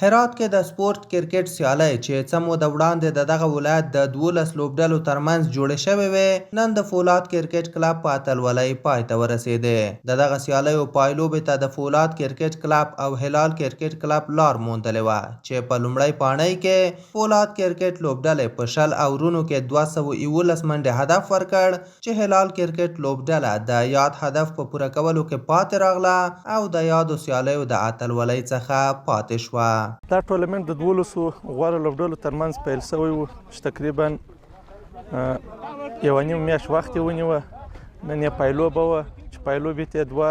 هرات کې د سپورت کرکټ سیالۍ چې څه موده وړاندې د دغه ولایت د 12 لوبډلو ترمنځ جوړې شوې وې، نن د فولاد کرکټ کلب په اتلولۍ پای ته ورسېدې. د دغه سیالیو پایلوبې ته د فولاد کرکټ کلب او هلال کرکټ کلب لار موندلې وه، چې په لومړۍ پاڼۍ کې فولاد کرکټ لوبډلې په 10 اورونو کې 211 منډې هدف ورکړ، چې هلال کرکټ لوبډله د یاد هدف په پوره کولو کې پاتې راغله او د یادو سیالیو د اتلولۍ څخه پاتې شوه. دا ټورنمنټ د 12 غوره لوبډلو ترمنځ پیل شوی و، چې تقریبا یوه نیم میاشت وخت یې ونیوه. نن یې پایلوبه وه، چې پایلوبې ته یې دوه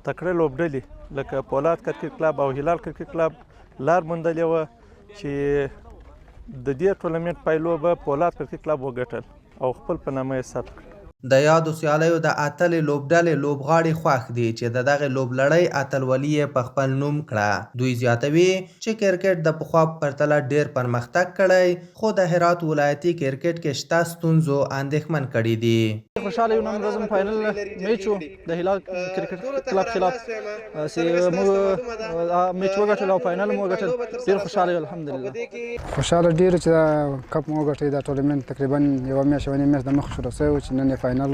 تکړه لوبډلې لکه فولاد کرکټ کلب او هلال کرکټ کلب لار موندلې وه، چې د دې ټورنمنټ پایلوبه فولاد کرکټ کلب وګټل او خپل په نامه یې ثبت کړ. د یادو سیالیو د اتلې لوبډلې لوبغاړي خوښ دي چې د دغې لوبلړۍ اتلولي یې په خپل نوم کړه. دوی زیاتوي چې کرکټ د پخوا په پرتله ډېر پرمختګ کړی، خو د هرات ولایتي کرکټ کې شته ستونزو اندېښمن کړي دي. خوشحاله یو، نن ورځ مو فاینل میچ و د هلال کرکټ کلب خلاف، چې موږ میچ وګټل او فاینل مو وګټل. ډېر خوشحاله یو، الحمدلله. خوشحاله ډېر چې دا کپ مو وګټئ. دا ټورنمنټ تقریبا یوه میاشت یوه نیم میاشت د مخکې شروع شوی و، چې نن یې فاینل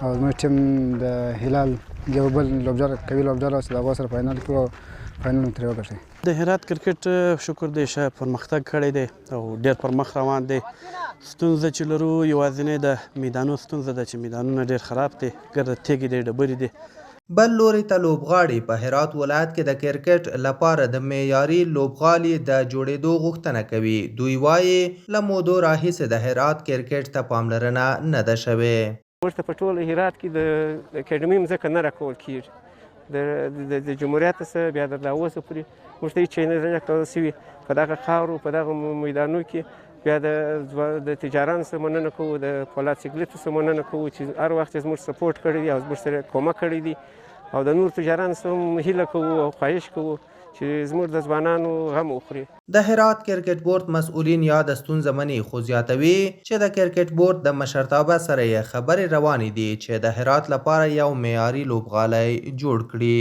او زموږ ټیم د هلال یو بل لوبډله قوي لوبډله چې د هغو سره فاینل کې و، فاینل مو ترې وګټئ. د هرات کرکټ شکر دی ښه پرمختګ کړی دی او ډېر پر مخ روان دی. ستونزه چې لرو یوازینۍ د میدانو ستونزه ده، چې میدانونه ډېر خراب دي، ګرده تیږې دي، ډبرې دي. بل لوري ته لوبغاړي په هرات ولایت کې د کرکټ لپاره د معیاري لوبغالي د جوړېدو غوښتنه کوي. دوی وایي له مودو راهیسې د هرات کرکټ ته پاملرنه نه ده شوې. موږ ته په ټول هرات کې د اکاډمي مځکه نه راکول کېږي. د جمهوریت څخه بیا د اوسه پورې موږ ته هېڅ شی نه راکول شوي. په دغه خاورو په دغه میدانونو کې بیا د تجارانو څخه مننه کوو، د فولاد سګلیټو څخه مننه کوو چې هر وخت یې زموږ سپورټ کړی دی او زموږ سره کومک کړی دی، او د نور تجارانو څخه هم هیله کوو او خواهش کوو چې زموږ د ځوانانو غم وخوري. د هرات کرکټ بورډ مسؤلین یاد ستونزه مني، خو زیاتوي چې د کرکټ بورډ د مشرتابه سره یې خبرې روانې دي چې د هرات لپاره یو معیاري لوبغالی جوړ کړي.